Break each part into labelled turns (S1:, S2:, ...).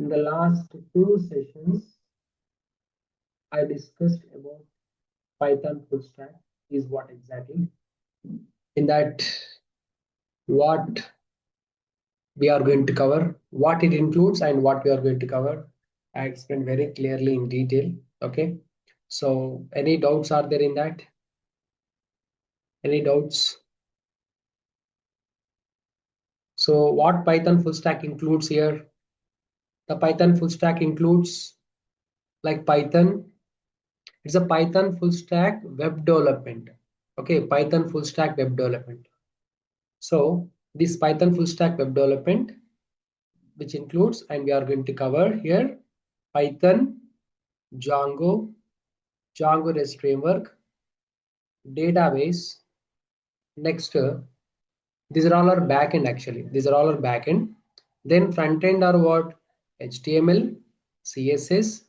S1: In the last two sessions, I discussed about Python full stack is what exactly. In that, what we are going to cover, what it includes, and what we are going to cover. I explained very clearly in detail. Okay. So, any doubts are there in that? Any doubts? So, what Python full stack includes here? The Python full stack includes like Python. It's a Python full stack web development. Okay, Python full stack web development. So, this Python full stack web development, which includes, and we are going to cover here, Python, Django, Django REST framework, database. Next, these are all our backend actually. These are all our backend. Then front end are what? HTML, CSS,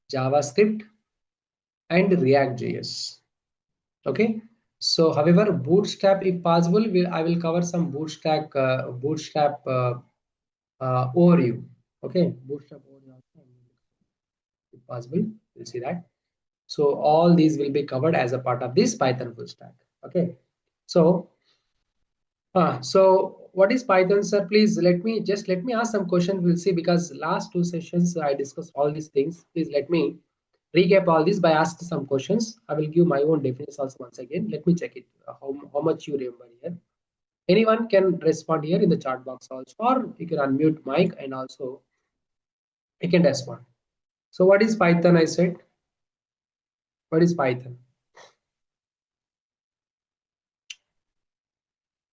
S1: JavaScript, and React.js. Okay. So, however, Bootstrap, if possible, I will cover some Bootstrap overview. Okay, Bootstrap overview also, if possible, we'll see that. So all these will be covered as a part of this Python full stack. Okay. So, so what is Python, sir? Please let me ask some questions. We'll see, because last two sessions I discussed all these things. Please let me recap all this by asking some questions. I will give my own definition also once again. Let me check it. How much you remember here. Anyone can respond here in the chat box also, or you can unmute mic and also you can respond. So what is Python? I said, what is Python?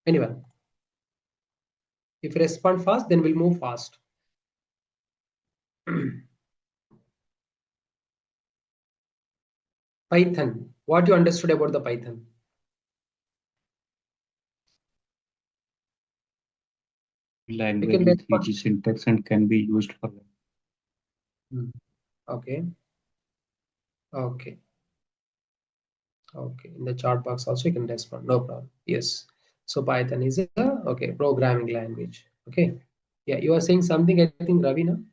S1: Anyone? If you respond fast, then we'll move fast. Python. What you understood about the Python?
S2: Language with easy syntax and can be used for
S1: them. Okay. Okay. Okay. In the chat box also you can respond. No problem. Yes. So Python is a programming language. Okay. Yeah, you are saying something, I think, Ravina.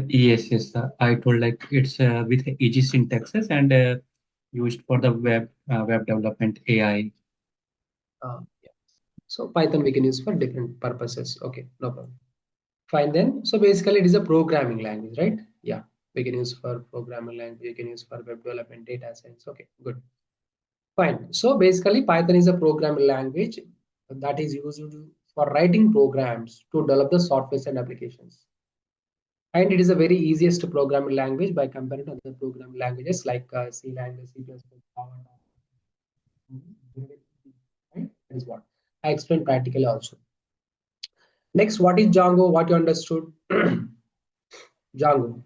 S2: yes. I told like it's with easy syntaxes and used for the web development AI.
S1: Yeah. So Python we can use for different purposes. Okay, no problem. Fine then. So basically it is a programming language, right? Yeah. We can use for programming language. We can use for web development, data science. Okay, good. Fine. So basically Python is a programming language that is used for writing programs to develop the softwares and applications. And it is a very easiest programming language by comparing to other programming languages like C language, C++, Java. Right? That is what I explained practically also. Next, what is Django? What you understood? Django.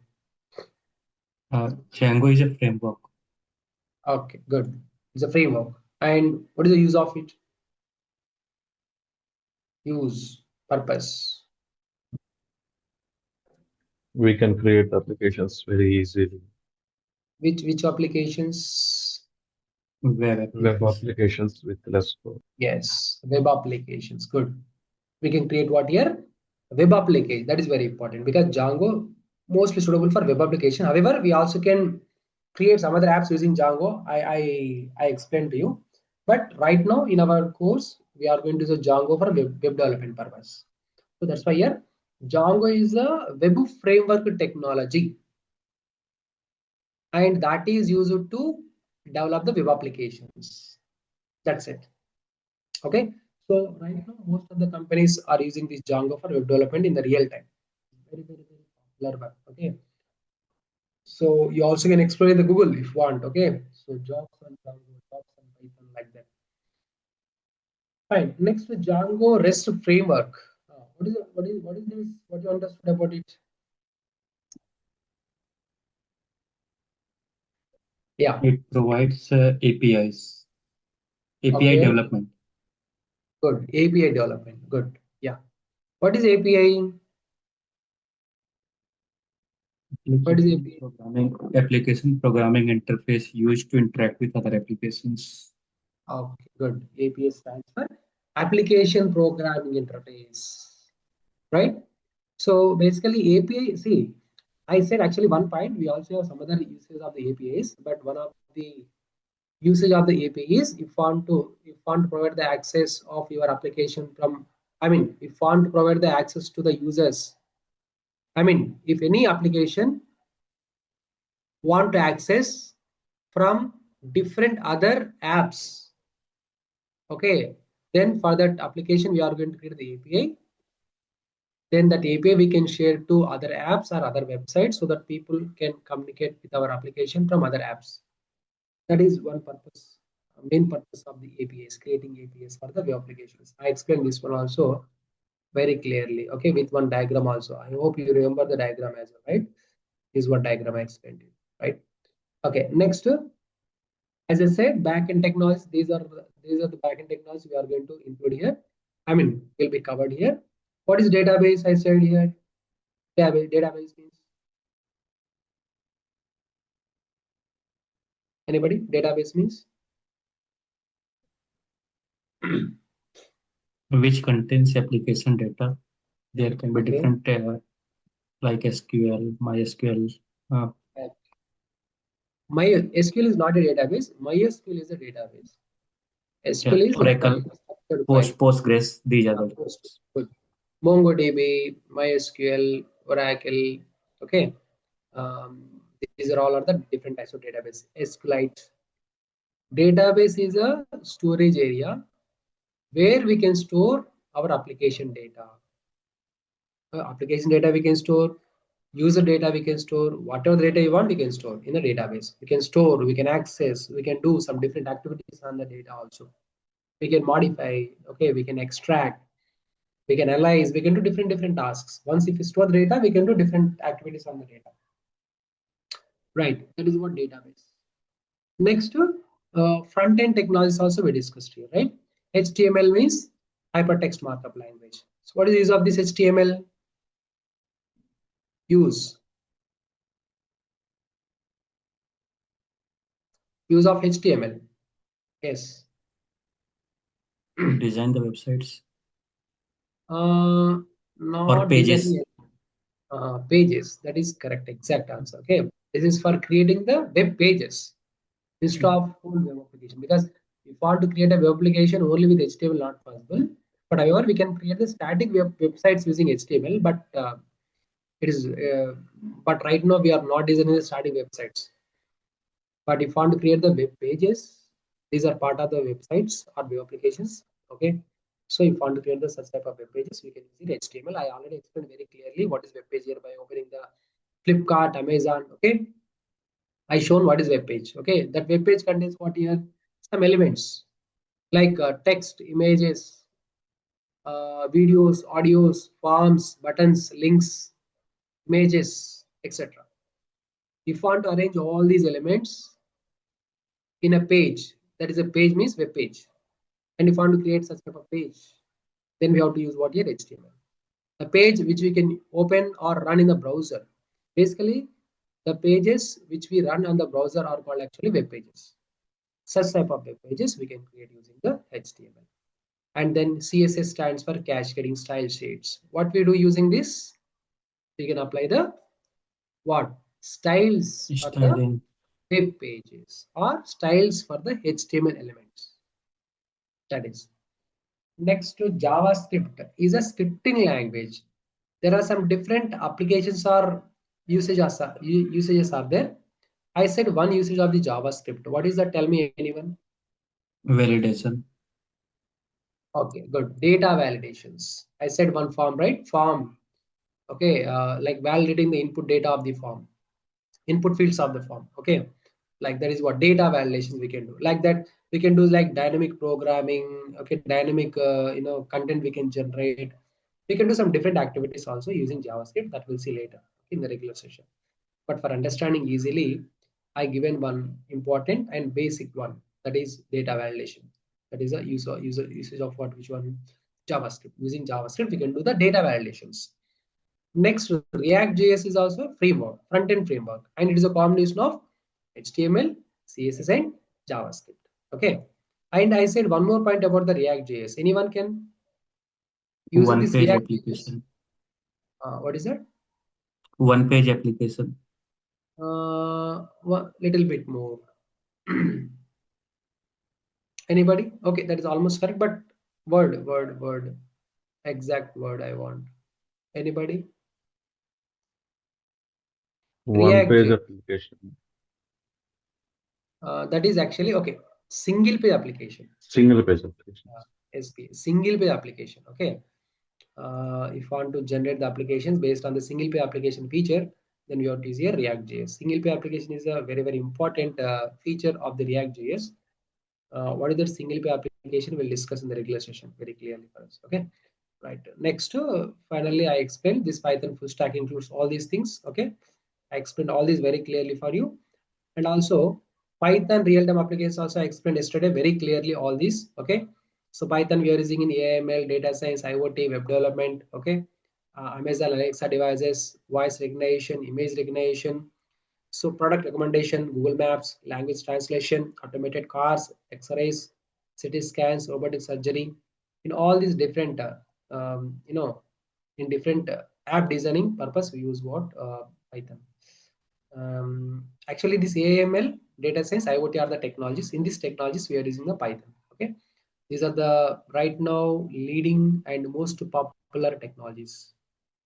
S2: Django is a framework.
S1: Okay, good. It's a framework. And what is the use of it? Use, purpose.
S3: We can create applications very easily.
S1: Which applications?
S2: Web
S3: applications with less code.
S1: Yes, web applications. Good. We can create what here? Web application. That is very important because Django mostly suitable for web application. However, we also can create some other apps using Django. I explained to you. But right now in our course, we are going to use Django for web development purpose. So that's why here Django is a web framework technology, and that is used to develop the web applications. That's it. Okay. So right now, most of the companies are using this Django for web development in the real time. Very popular one. Okay. So you also can explore in the Google if you want. Okay. So jobs on Django, jobs on Python, like that. Fine. Next, Django REST framework. What is this? What you understood about it? Yeah.
S2: It provides APIs, API development.
S1: Good. API development. Good. Yeah. What is API? What is API?
S2: Application programming interface used to interact with other applications.
S1: Okay, good. API stands for application programming interface, right? So basically API, see, I said actually one point, we also have some other uses of the APIs, but one of the usage of the API is if you want to provide the access of your application from, I mean, if you want to provide the access to the users, I mean, if any application want to access from different other apps, okay, then for that application we are going to create the API. Then that API we can share to other apps or other websites so that people can communicate with our application from other apps. That is one purpose, main purpose of the APIs, creating APIs for the web applications. I explained this one also very clearly, okay, with one diagram also. I hope you remember the diagram as well, right? This is what diagram I explained to you, right? Okay, next, as I said, backend technologies. These are the backend technologies we are going to include here. I mean, will be covered here. What is database? I said here, database means anybody? Database means
S2: Which contains application data. There can be
S1: okay.
S2: different like SQL, MySQL. Uh,
S1: My SQL is not a database. MySQL is a database.
S2: yeah,
S1: SQL is like
S2: Oracle,
S1: a structured file.
S2: Postgres. These are the
S1: Post, good. MongoDB, MySQL, Oracle. Okay. These are all are the different types of database. SQLite. Database is a storage area where we can store our application data. Application data we can store, user data we can store, whatever data you want we can store in the database. We can store, we can access, we can do some different activities on the data also. We can modify, okay, we can extract, we can analyze, we can do different tasks. Once if you store the data, we can do different activities on the data. Right, that is what database. Next, front end technologies also we discussed here, right? HTML means hypertext markup language. So what is the use of this HTML? Use use of HTML. Yes.
S2: design the websites
S1: Uh,
S2: or
S1: not
S2: pages.
S1: designing pages. That is correct. Exact answer. Okay. This is for creating the web pages instead of full web application. Because if you want to create a web application only with HTML, not possible. But however, we can create the static websites using HTML. It is. But right now we are not designing the static websites. But if you want to create the web pages, these are part of the websites or web applications. Okay. So if you want to create the such type of web pages, we can use it HTML. I already explained very clearly what is web page here by opening the Flipkart, Amazon. Okay. I shown what is web page. Okay. That web page contains what here? Some elements like text, images, videos, audios, forms, buttons, links, images, etc. If you want to arrange all these elements in a page, that is a page means web page. And if you want to create such type of page, then we have to use what here? HTML. The page which we can open or run in the browser. Basically, the pages which we run on the browser are called actually web pages. Such type of web pages we can create using the HTML. And then CSS stands for cascading style sheets. What we do using this? We can apply the what? Styles for the
S2: Styling.
S1: web pages or styles for the HTML elements. That is. Next to JavaScript is a scripting language. There are some different applications or usages are there. I said one usage of the JavaScript. What is that? Tell me anyone.
S2: Validation.
S1: Okay, good. Data validations. I said one form, right? Form. Okay, like validating the input data of the form, input fields of the form. Okay, like that is what data validations we can do. Like that we can do like dynamic programming. Okay, dynamic content we can generate. We can do some different activities also using JavaScript that we'll see later in the regular session. But for understanding easily, I given one important and basic one, that is data validation. That is a usage of what which one? JavaScript. Using JavaScript, we can do the data validations. Next, React.js is also a framework, front-end framework, and it is a combination of HTML, CSS, and JavaScript. Okay. And I said one more point about the React.js. Anyone can use
S2: One
S1: this
S2: page
S1: React.js?
S2: application.
S1: What is that?
S2: One page application.
S1: Little bit more. Anybody? Okay, that is almost correct, but word, exact word I want. Anybody?
S3: One
S1: React.
S3: page application,
S1: That is actually okay. Single page application.
S3: single page applications.
S1: SP, single page application. Okay. If you want to generate the applications based on the single page application feature, then you have to use a React.js. Single page application is a very, very important feature of the React.js. What is the single page application? We'll discuss in the regular session very clearly for us. Okay. Right. Next, finally, I explained this Python full stack includes all these things. Okay. I explained all these very clearly for you. And also Python real-time applications also I explained yesterday very clearly all these. Okay. So Python we are using in AML, data science, IoT, web development. Okay. Amazon Alexa devices, voice recognition, image recognition. So product recommendation, Google Maps, language translation, automated cars, X-rays, CT scans, robotic surgery. In all these different, in different app designing purpose, we use what Python. Actually, this AML, data science, IoT are the technologies. In these technologies, we are using the Python. Okay, these are the right now leading and most popular technologies.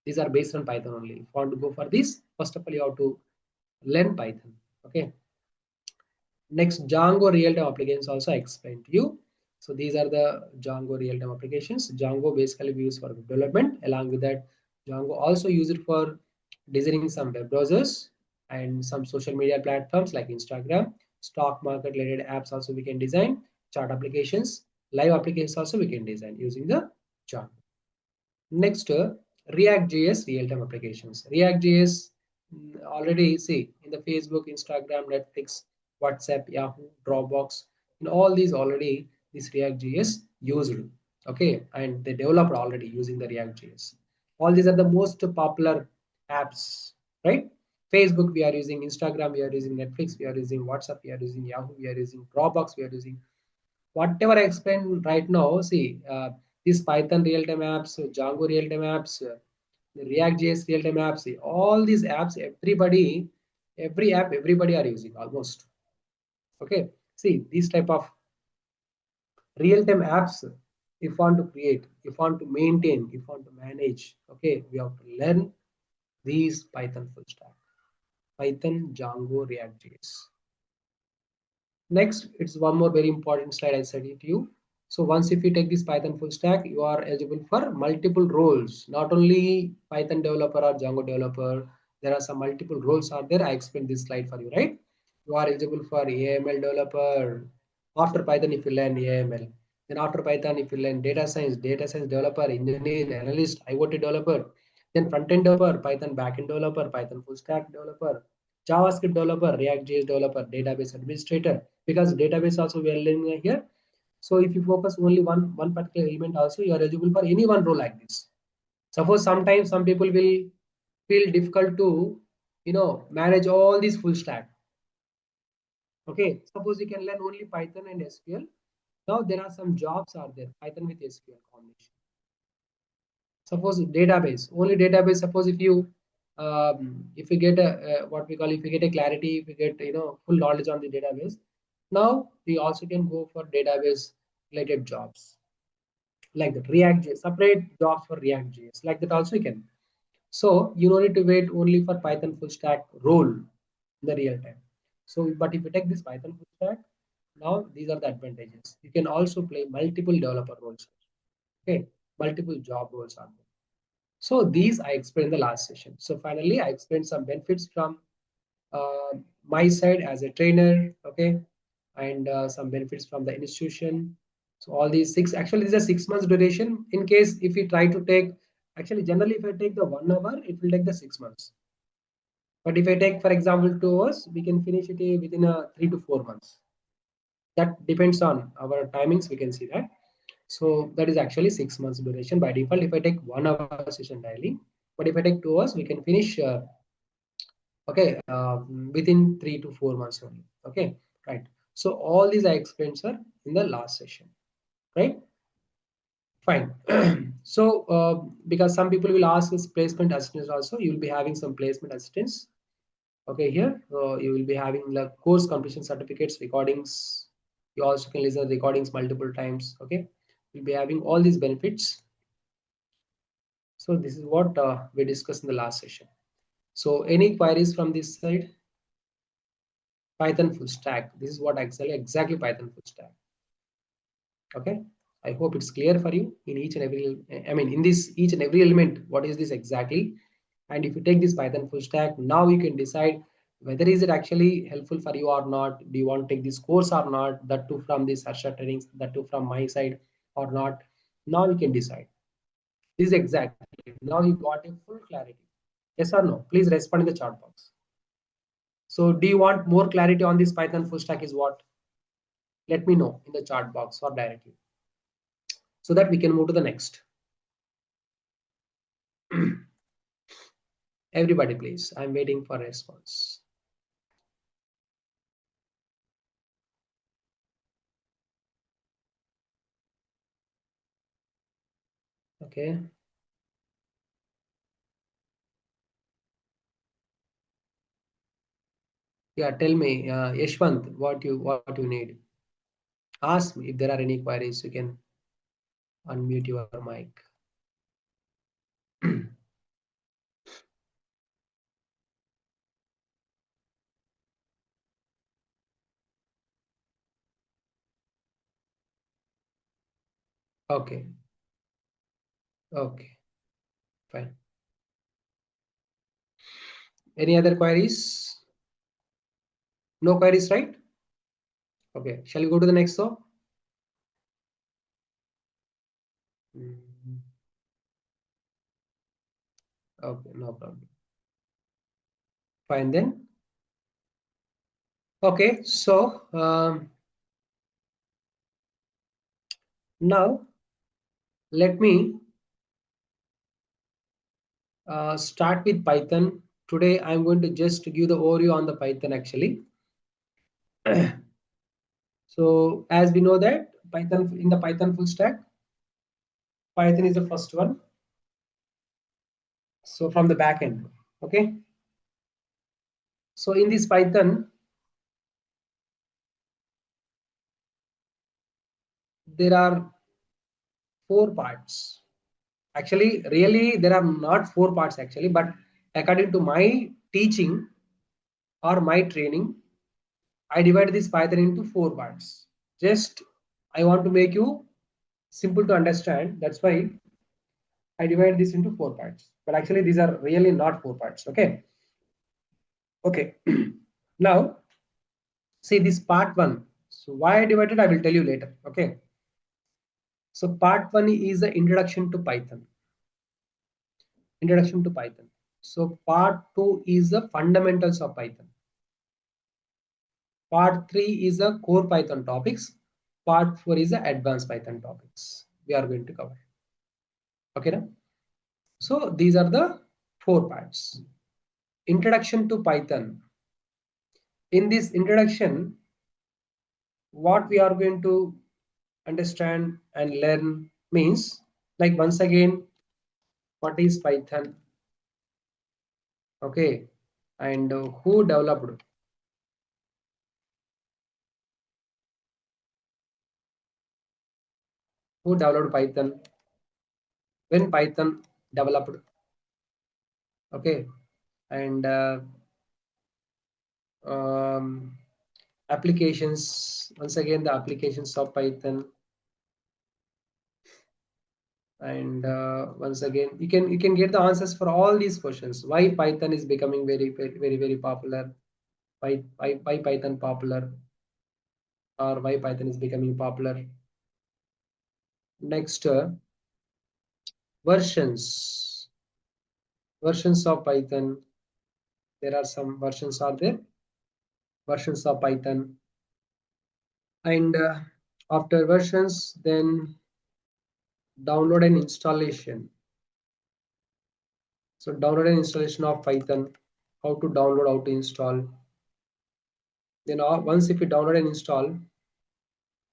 S1: These are based on Python only. If you want to go for this, first of all, you have to learn Python. Okay. Next, Django real-time applications also I explained to you. So these are the Django real-time applications. Django basically we use for development. Along with that, Django also use it for designing some web browsers and some social media platforms like Instagram, stock market related apps also we can design, chart applications, live applications also we can design using the Django. Next, React.js real-time applications. React.js already see in the Facebook, Instagram, Netflix, WhatsApp, Yahoo, Dropbox, in all these already this React.js used. Okay, and they developed already using the React.js. All these are the most popular apps, right? Facebook we are using, Instagram we are using, Netflix we are using, WhatsApp we are using, Yahoo we are using, Dropbox we are using, whatever I explained right now, see, these Python real-time apps, Django real-time apps, the React.js real-time apps, see, all these apps, every app, everybody are using almost. Okay, see, these type of real-time apps, if want to create, if want to maintain, if want to manage, okay, we have to learn these Python full stack, Python, Django, React.js. Next, it's one more very important slide I said it to you. So once if you take this Python full stack, you are eligible for multiple roles, not only Python developer or Django developer. There are some multiple roles are there. I explained this slide for you, right? You are eligible for AML developer. After Python, if you learn AML, then after Python, if you learn data science developer, engineer, analyst, IoT developer, then front-end developer, Python backend developer, Python full stack developer, JavaScript developer, React.js developer, database administrator, because database also we are learning here. So if you focus only one particular element also, you are eligible for any one role like this. Suppose sometimes some people will feel difficult to manage all these full stack. Okay, suppose you can learn only Python and SQL. Now there are some jobs are there, Python with SQL combination. Suppose database, only database. Suppose if you get a what we call, if you get a clarity, if you get full knowledge on the database, now we also can go for database related jobs like that. React.js, separate jobs for React.js, like that also you can. So you don't need to wait only for Python full stack role in the real time. So, but if you take this Python full stack, now these are the advantages. You can also play multiple developer roles. Okay, multiple job roles are there. So these I explained in the last session. So finally, I explained some benefits from uh, my side as a trainer, okay, and some benefits from the institution. So all these six, actually, these are 6 months duration. In case if we try to take, actually, generally, if I take the 1 hour, it will take the 6 months. But if I take, for example, 2 hours, we can finish it within 3 to 4 months. That depends on our timings. We can see that. So that is actually 6 months duration by default. If I take 1 hour session daily, but if I take 2 hours, we can finish okay within 3 to 4 months only. Okay, right. So all these I explained, sir, in the last session, right? Fine. So, because some people will ask is placement assistance also, you will be having some placement assistance. Okay, here you will be having like course completion certificates, recordings. You also can listen to recordings multiple times. Okay, you'll be having all these benefits. So this is what we discussed in the last session. So any queries from this side? Python full stack. This is what exactly Python full stack. Okay, I hope it's clear for you in each and every, I mean, in this each and every element, what is this exactly? And if you take this Python full stack, now you can decide whether is it actually helpful for you or not. Do you want to take this course or not? That too from this Harsha Trainings, that too from my side or not. Now you can decide. This is exactly. Now you got a full clarity. Yes or no? Please respond in the chat box. So do you want more clarity on this Python full stack is what? Let me know in the chat box or directly so that we can move to the next. Everybody, please. I'm waiting for a response. Okay. Yeah, tell me, Yashwant, what you need. Ask me if there are any queries. You can unmute your mic. Okay. Okay. Fine. Any other queries? No queries, right? Okay. Shall we go to the next though? Okay, no problem. Fine then. Okay, so now let me start with Python. Today I'm going to just give the overview on the Python actually. So as we know that Python in the Python full stack, Python is the first one. So from the back end, okay. So in this Python, there are four parts. Actually, really, there are not four parts actually, but according to my teaching or my training, I divide this Python into four parts. Just I want to make you simple to understand. That's why I divide this into four parts. But actually, these are really not four parts. Okay. Okay. Now, see this part one. So why I divided, I will tell you later. Okay. So part one is the introduction to Python. Introduction to Python. So part two is the fundamentals of Python. Part three is the core Python topics. Part four is the advanced Python topics. We are going to cover. Okay. Now? So these are the four parts. Introduction to Python. In this introduction, what we are going to understand and learn means, like once again, what is Python? Okay, and who developed Python, when Python developed, okay, and um, applications, once again the applications of Python, and once again you can get the answers for all these questions. Why Python is becoming very popular, why Python popular, or why Python is becoming popular. Next, versions of Python. There are some versions are there, versions of Python, and after versions, then download and installation. So download and installation of Python, how to download, how to install. Then once if you download and install,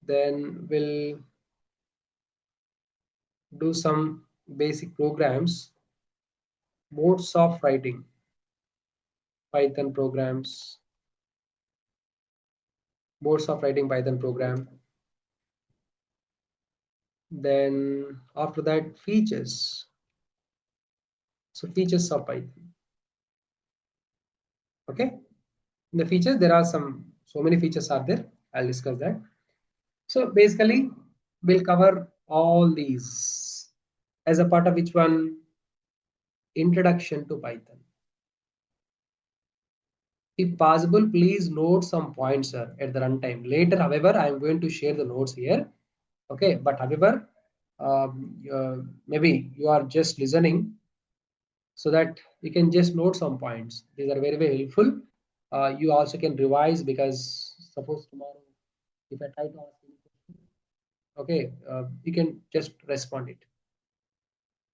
S1: then we'll do some basic programs, modes of writing, Python programs, modes of writing Python program. Then after that, features. So features of Python. Okay. In the features, there are so many features are there. I'll discuss that. So basically, we'll cover all these as a part of which one? Introduction to Python. If possible, please note some points, sir, at the runtime. Later, however, I am going to share the notes here. Okay, but however, maybe you are just listening so that you can just note some points. These are very, very helpful. You also can revise because suppose tomorrow, if I try to ask any question, okay, you can just respond it.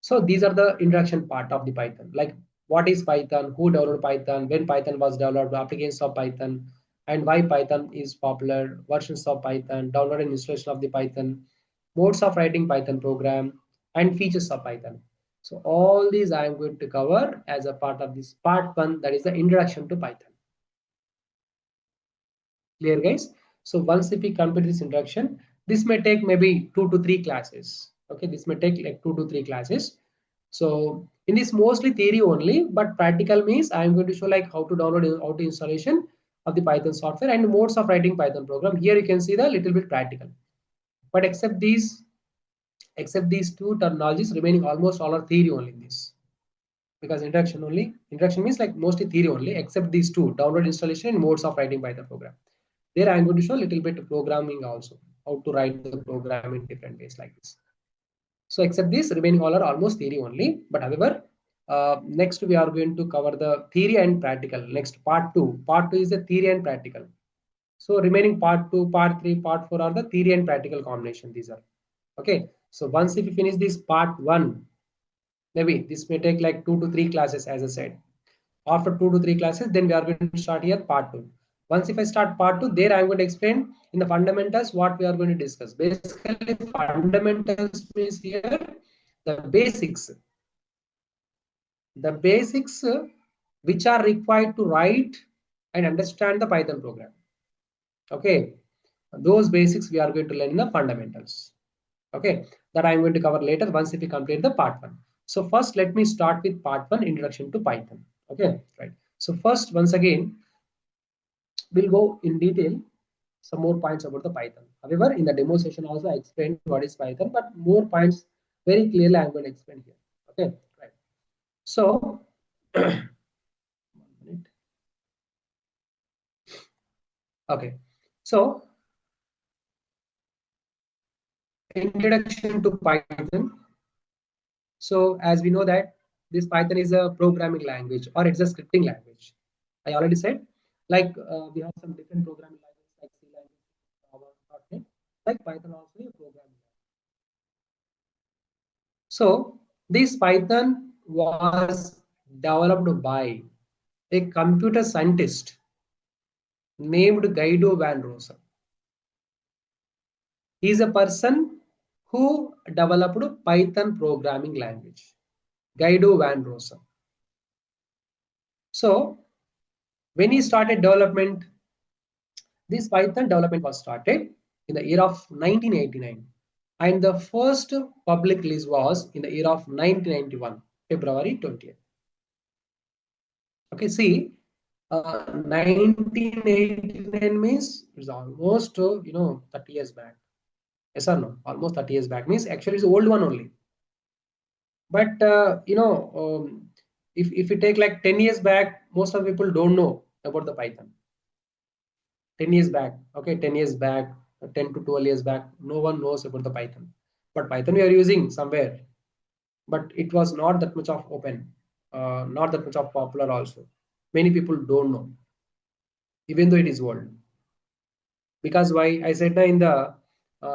S1: So these are the introduction part of the Python. Like what is Python, who developed Python, when Python was developed, applications of Python, and why Python is popular, versions of Python, download and installation of the Python, modes of writing Python program, and features of Python. So all these I am going to cover as a part of this part one, that is the introduction to Python. Clear, guys? So once if we complete this introduction, this may take maybe 2 to 3 classes. Okay, this may take like 2 to 3 classes. So in this mostly theory only, but practical means I am going to show like how to download, how to installation of the Python software and modes of writing Python program. Here you can see the little bit practical. But except these two terminologies, remaining almost all are theory only in this. Because introduction means like mostly theory only, except these two, download, installation, and modes of writing Python program. There I am going to show a little bit programming also, how to write the program in different ways like this. So except this, remaining all are almost theory only. But however, next we are going to cover the theory and practical. Next part two. Part two is the theory and practical. So remaining part two, part three, part four are the theory and practical combination. These are okay. So once if you finish this part one, maybe this may take like 2 to 3 classes, as I said. After 2 to 3 classes, then we are going to start here part two. Once if I start part two, there I'm going to explain in the fundamentals what we are going to discuss. Basically, fundamentals means here the basics, which are required to write and understand the Python program. Okay, those basics we are going to learn in the fundamentals. Okay, that I'm going to cover later once if we complete the part one. So first, let me start with part one, introduction to Python. Okay, right. So first, once again, we'll go in detail some more points about the Python. However, in the demo session also I explained what is Python, but more points very clearly I'm going to explain here. Okay, right. So, 1 minute. Okay, so introduction to Python. So as we know that this Python is a programming language or it's a scripting language. I already said, like we have some different programming languages like C language, Java, .NET, like Python also a programming language. So this Python was developed by a computer scientist named Guido van Rossum. He is a person who developed Python programming language, Guido van Rossum. So when he started development, this Python development was started in the year of 1989, and the first public release was in the year of 1991, February 20th. Okay, see, 1989 means it's almost 30 years back. Yes or no? Almost 30 years back means actually it's the old one only. But if you take like 10 years back, most of the people don't know about the Python. 10 years back, okay, 10 years back, 10 to 12 years back, no one knows about the Python. But Python we are using somewhere, but it was not that much of open, not that much of popular also. Many people don't know, even though it is old. Because why I said that in the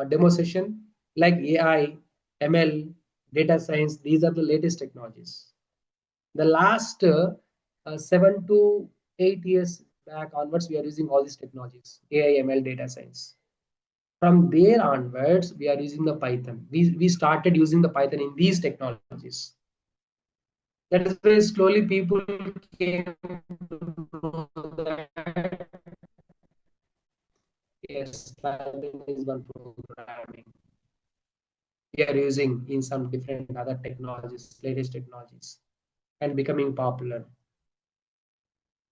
S1: demo session, like AI, ML, data science, these are the latest technologies. The last 7 to 8 years back onwards, we are using all these technologies: AI, ML, data science. From there onwards, we are using the Python. We started using the Python in these technologies. That is why slowly people came to know that yes, Python is one programming we are using in some different other technologies, latest technologies, and becoming popular.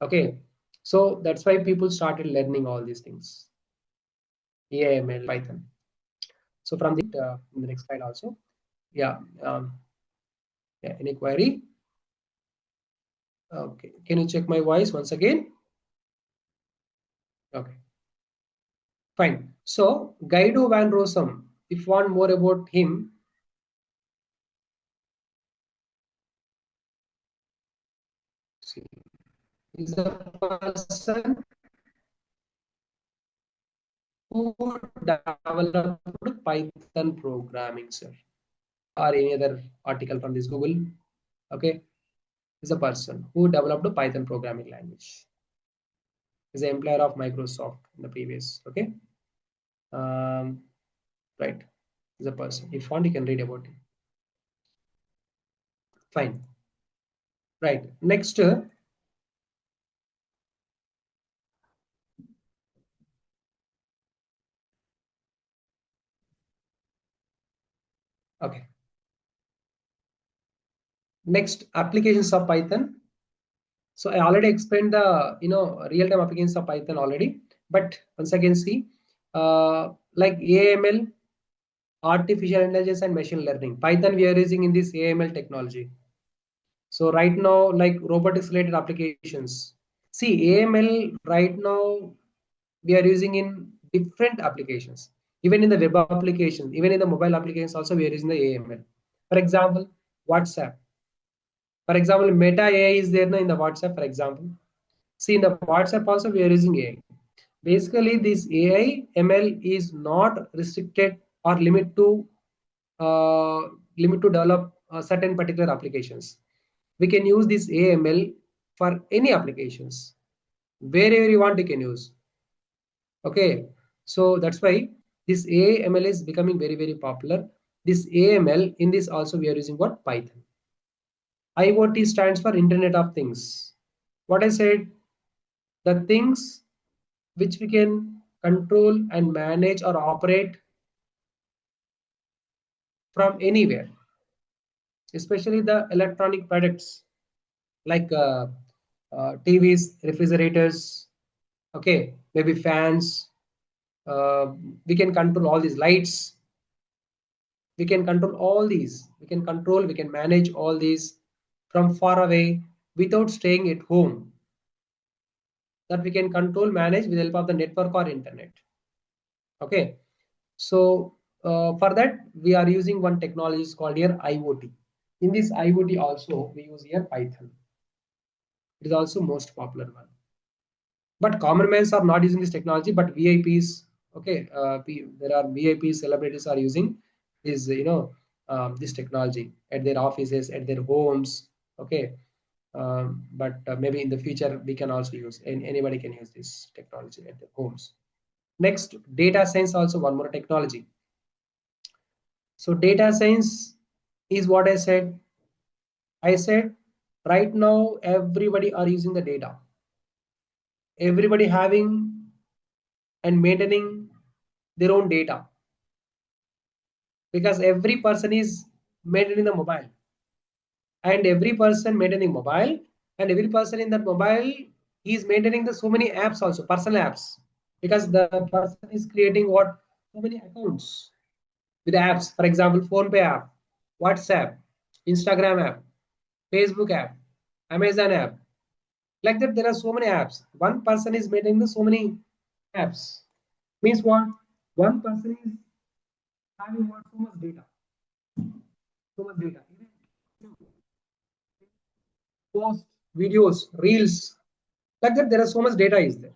S1: Okay, so that's why people started learning all these things, AML, Python. So from the in the next slide also, yeah, yeah. Any query? Okay, can you check my voice once again? Okay, fine. So Guido van Rossum, if you want more about him, see, is a person who developed Python programming, sir, or any other article from this Google. Okay, is a person who developed a Python programming language. Is an employer of Microsoft in the previous. Okay, um, right. Is a person. If you want, you can read about it. Fine. Right. Next. Okay. Next, applications of Python. So I already explained the real-time applications of Python already. But once again, see, like AML, artificial intelligence, and machine learning. Python we are using in this AML technology. So right now, like robotics related applications. See, AML right now we are using in different applications. Even in the web applications, even in the mobile applications, also we are using the AML. For example, WhatsApp. For example, Meta AI is there now in the WhatsApp, for example. See, in the WhatsApp also we are using AI. Basically, this AI ML is not restricted or uh, limit to develop certain particular applications. We can use this AML for any applications. Wherever you want, you can use. Okay, so that's why this AML is becoming very, very popular. This AML, in this also we are using what? Python. IoT stands for Internet of Things. What I said, the things which we can control and manage or operate from anywhere, especially the electronic products like TVs, refrigerators, okay, maybe fans. Uh, we can control all these lights. We can control all these. We can manage all these from far away without staying at home. That we can control, manage with the help of the network or internet. Okay, so for that we are using one technology is called here IoT. In this IoT also we use here Python. It is also most popular one. But common mans are not using this technology, but VIPs, okay, there are VIPs, celebrities are using this, this technology at their offices, at their homes, okay. But maybe in the future we can also use, and anybody can use this technology at their homes. Next, data science also one more technology. So data science is what I said. I said right now everybody are using the data. Everybody having and maintaining their own data because every person is maintaining the mobile and every person maintaining mobile and every person in that mobile is maintaining the so many apps also personal apps because the person is creating what so many accounts with apps, for example phone pay app, WhatsApp, Instagram app, Facebook app, Amazon app, like that there are so many apps. One person is maintaining the so many apps means what one person is having what so much data, so much data. Post videos, reels, like that there are so much data is there,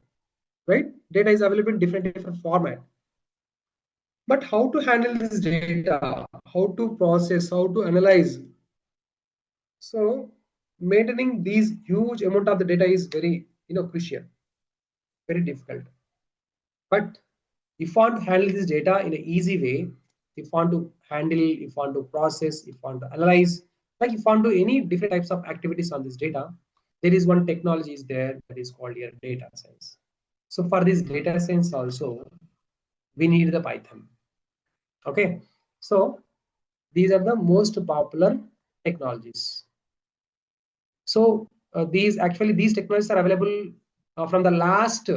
S1: right? Data is available in different format. But how to handle this data, how to process, how to analyze? So maintaining these huge amount of the data is very crucial, very difficult. But If you want to handle this data in an easy way, if you want to handle, if you want to process, if you want to analyze, like if you want to do any different types of activities on this data, there is one technology is there that is called here data science. So for this data science also, we need the Python. Okay, so these are the most popular technologies. So these technologies are available from the last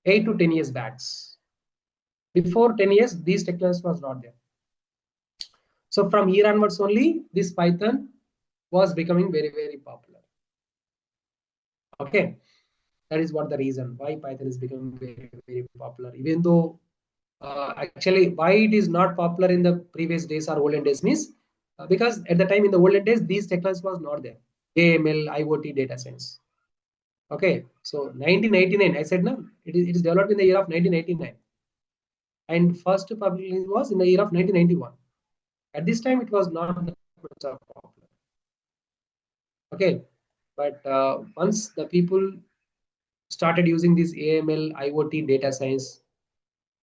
S1: 8 to 10 years back. Before 10 years, these technologies was not there. So from here onwards only, this Python was becoming very, very popular. Okay, that is what the reason why Python is becoming very, very popular. Even though actually why it is not popular in the previous days or olden days means because at the time in the olden days these technologies was not there. AML, IoT, data science. Okay, so 1989, I said no, it is developed in the year of 1989, and first public release was in the year of 1991. At this time, it was not that much of popular. Okay, but once the people started using this AML, IoT, data science,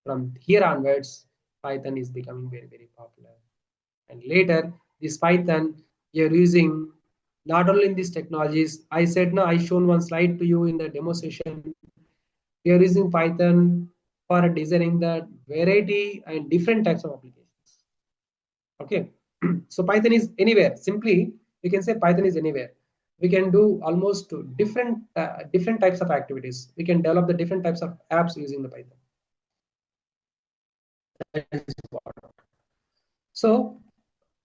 S1: from here onwards, Python is becoming very, very popular. And later, this Python you're using not only in these technologies. I said no, I shown one slide to you in the demo session. We are using Python for designing the variety and different types of applications. Okay, so Python is anywhere. Simply, we can say Python is anywhere. We can do almost different types of activities. We can develop the different types of apps using the Python. So,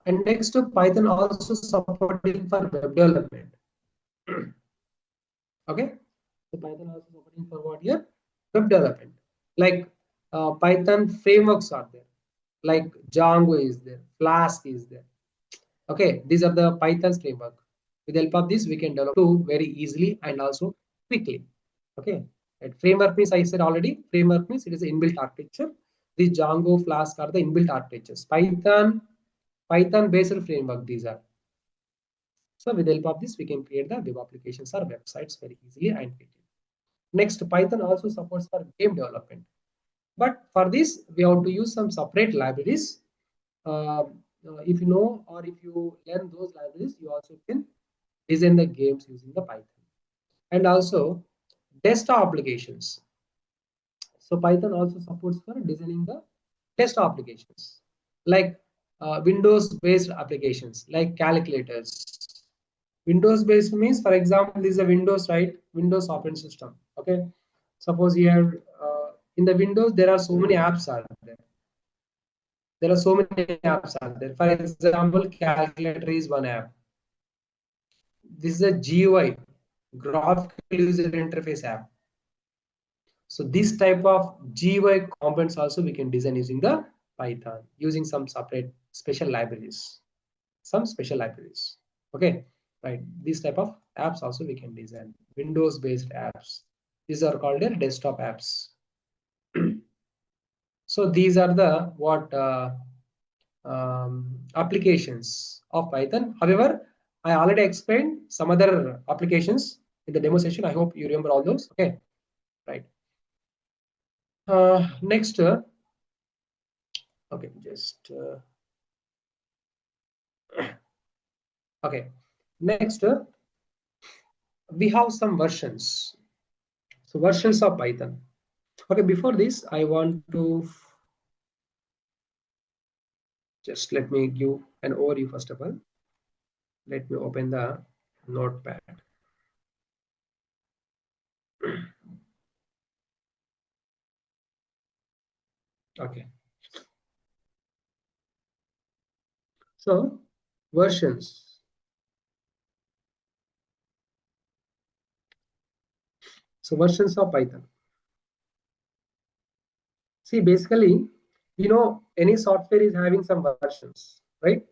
S1: and next to Python also supporting for web development. Okay, so Python also supporting for what here? Web development. Like Python frameworks are there. Like Django is there, Flask is there. Okay, these are the Python's framework. With the help of this, we can develop too very easily and also quickly. Okay, and framework means I said already. Framework means it is an inbuilt architecture. These Django, Flask are the inbuilt architectures. Python based framework. These are. So with the help of this, we can create the web applications or websites very easily and quickly. Next, Python also supports for game development. But for this, we have to use some separate libraries. If you know or if you learn those libraries, you also can design the games using the Python. And also desktop applications. So Python also supports for designing the desktop applications like Windows-based applications like calculators. Windows-based means, for example, this is a Windows, right? Windows operating system. Okay. Suppose here in the Windows there are so many apps are there. There are so many apps out there. For example, calculator is one app. This is a GUI, graphical user interface app. So this type of GUI components also we can design using the Python, using some separate special libraries, some special libraries. Okay, right. These type of apps also we can design. Windows-based apps. These are called desktop apps. So these are the what applications of Python. However, I already explained some other applications in the demo session. I hope you remember all those. Okay, right. Next, okay, just okay. Next, we have some versions. So versions of Python. Okay, before this, I want to just let me give an overview first of all. Let me open the notepad. Okay. So versions. So versions of Python. See, basically, any software is having some versions, right?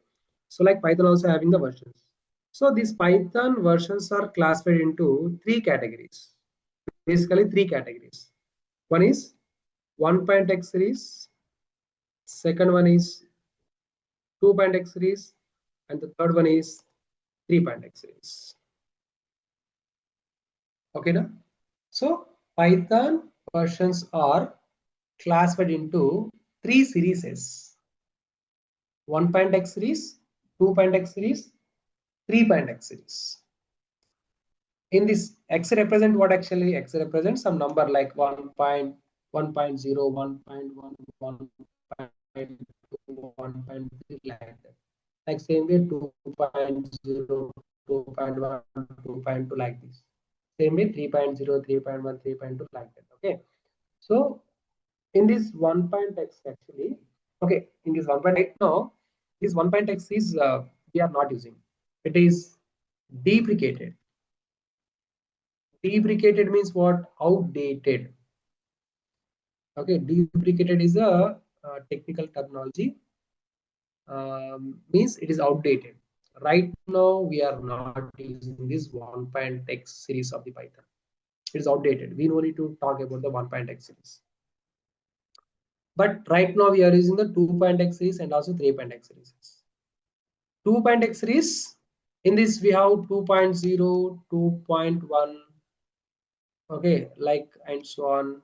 S1: So like Python also having the versions. So these Python versions are classified into three categories. Basically, three categories. One is 1.x series, second one is 2.x series, and the third one is 3.x series. Okay, now? So Python versions are classified into 3 series: 1.x series, 2.x series, 3.x series. In this, x represent what? Actually, x represents some number like 1.1.0, 1.1, 1.2, 1.3, like that. Like same way 2.0, 2.1, 2.2, like this. Same way 3.0, 3.1, 3.2, like that. Okay. So in this 1.x actually, okay, in this 1.8 now, this 1.x is we are not using. It is deprecated. Deprecated means what? Outdated. Okay, deprecated is a technical terminology. Means it is outdated. Right now, we are not using this 1.x series of the Python. It is outdated. We no need to talk about the 1.x series. But right now, we are using the 2.x series and also 3.x series. 2.x series, in this we have 2.0, 2.1, okay, like and so on.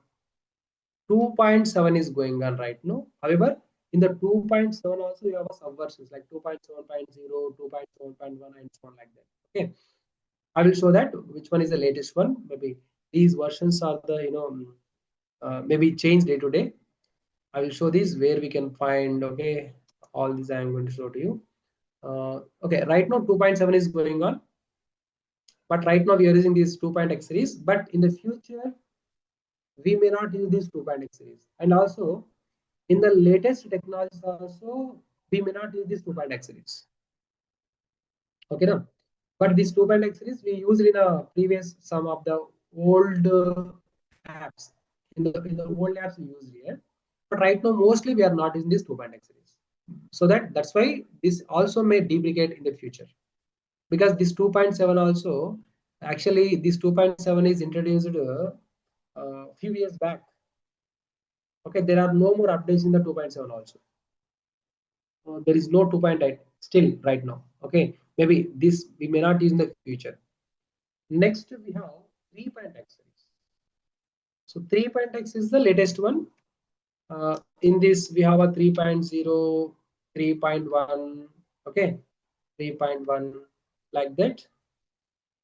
S1: 2.7 is going on right now. However, in the 2.7 also you have a subversions like 2.7.0, 2.7.1, and so on, like that. Okay, I will show that which one is the latest one. Maybe these versions are the maybe change day to day. I will show these where we can find. Okay, all these I am going to show to you. Okay, right now 2.7 is going on, but right now we are using this 2.x series. But in the future we may not use this 2.x series, and also in the latest technologies also we may not use this 2.x series. Okay, now, but this 2.x series we used in a previous some of the old apps. In the old apps we used here, but right now mostly we are not using this 2.x series. So that's why this also may deprecate in the future, because this 2.7 also, actually this 2.7 is introduced few years back. Okay, there are no more updates in the 2.7 also. There is no 2.8 still right now. Okay, maybe this we may not use in the future. Next we have 3.x series. So 3.x is the latest one. In this we have a 3.0, 3.1, okay, 3.1, like that,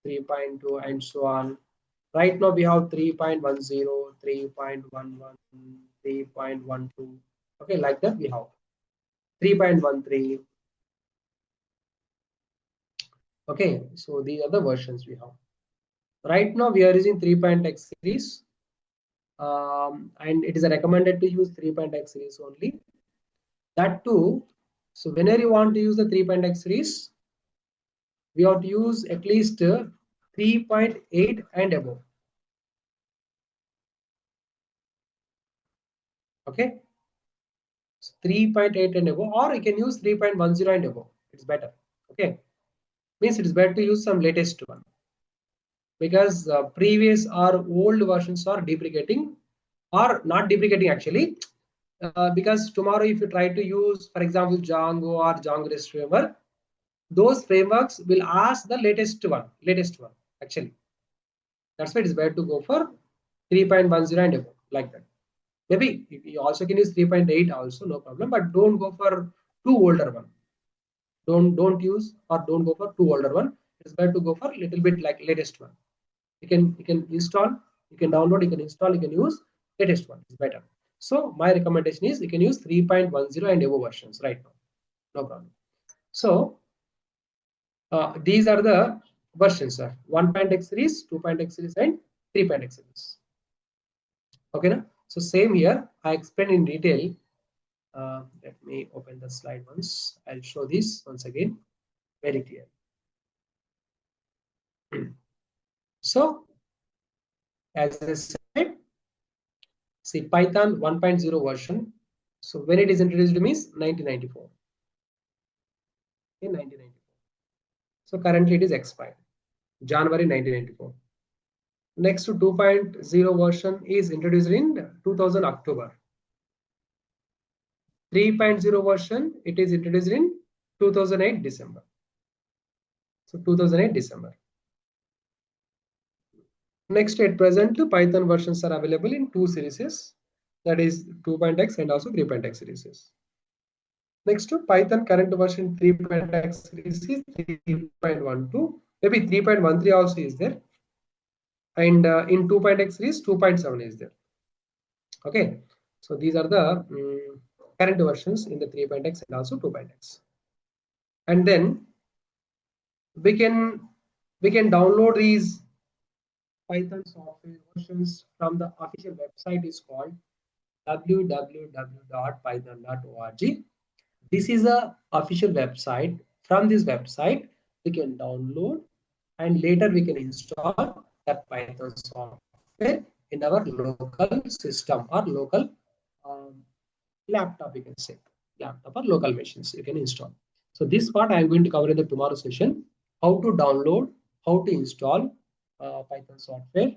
S1: 3.2, and so on. Right now we have 3.10, 3.11, 3.12, okay, like that we have 3.13. Okay, so these are the versions we have. Right now we are using 3.x series, and it is recommended to use 3.x series only. That too, so whenever you want to use the 3.x series, we have to use at least 3.8 and above. Okay, so 3.8 and above, or you can use 3.10 and above. It's better. Okay, means it is better to use some latest one, because previous or old versions are deprecating or not deprecating actually. Because tomorrow if you try to use, for example, Django or Django REST framework, those frameworks will ask the latest one actually. That's why it is better to go for 3.10 and above, like that. Maybe you also can use 3.8 also, no problem, but don't go for too older one. Don't use or don't go for too older one. It's better to go for a little bit like latest one. You can install, you can download, you can install, you can use latest one. It's better. So my recommendation is you can use 3.10 and above versions right now. No problem. So these are the versions, sir. 1.x series, 2.x series, and 3.x series. Okay, na? So same here. I explained in detail. Let me open the slide once. I'll show this once again very clear. So as I said, see Python 1.0 version. So when it is introduced means 1994. In 1994. So currently it is expired. January 1994. Next to 2.0 version is introduced in 2000 October. 3.0 version, it is introduced in 2008 December. So 2008 December. Next, at present, Python versions are available in 2 series. that is 2.x and also 3.x series. Next to Python current version 3.x series is 3.12, maybe 3.13 also is there, and in 2.x series 2.7 is there. Okay, so these are the current versions in the 3.x and also 2.x. And then we can download these Python software versions from the official website is called www.python.org. This is a official website. From this website, we can download and later we can install that Python software in our local system or local um, laptop, you can say laptop or local machines you can install. So this part I am going to cover in the tomorrow session: how to download, how to install Python software,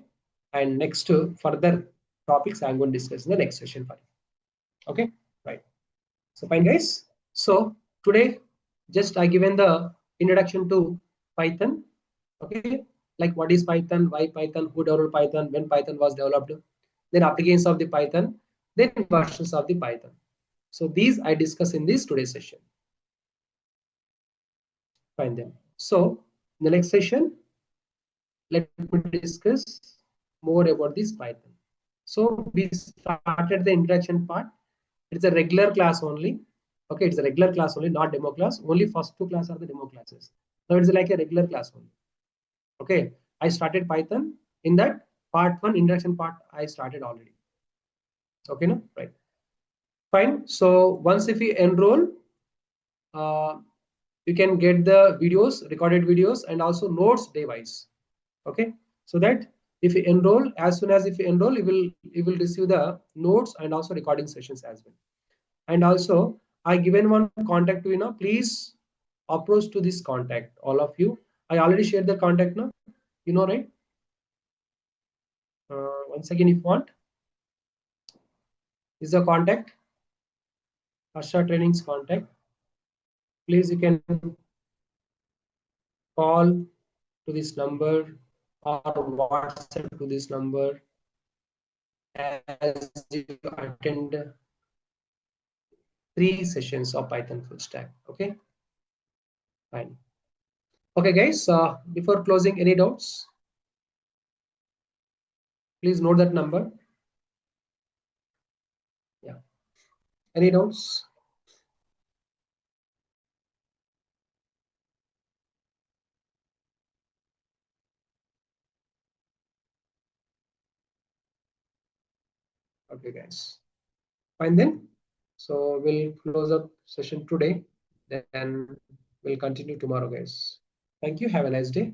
S1: and next further topics I am going to discuss in the next session for you. Okay, right. So fine, guys. So today, just I given the introduction to Python. Okay, like what is Python, why Python, who developed Python, when Python was developed, then applications of the Python, then versions of the Python. So these I discuss in this today's session. Fine then. So in the next session, let me discuss more about this Python. So we started the introduction part. It's a regular class only. Okay, it's a regular class only, not demo class. Only first two classes are the demo classes. Now it's like a regular class only. Okay, I started Python in that part one introduction part. I started already. Okay, no, right. Fine. So once if you enroll, uh, you can get the videos, recorded videos, and also notes day wise. Okay, so that if you enroll, as soon as if you enroll, you will receive the notes and also recording sessions as well. And also I given one contact to you now. Please approach to this contact, all of you. I already shared the contact now. You know, right? Once again, if you want, this is the contact, Harsha Trainings contact. Please, you can call to this number or WhatsApp to this number as you attend 3 sessions of Python full stack. Okay, fine. Okay, guys. Before closing, any doubts? Please note that number. Yeah. Any doubts? Okay, guys. Fine then. So we'll close up session today. Then we'll continue tomorrow, guys. Thank you. Have a nice day.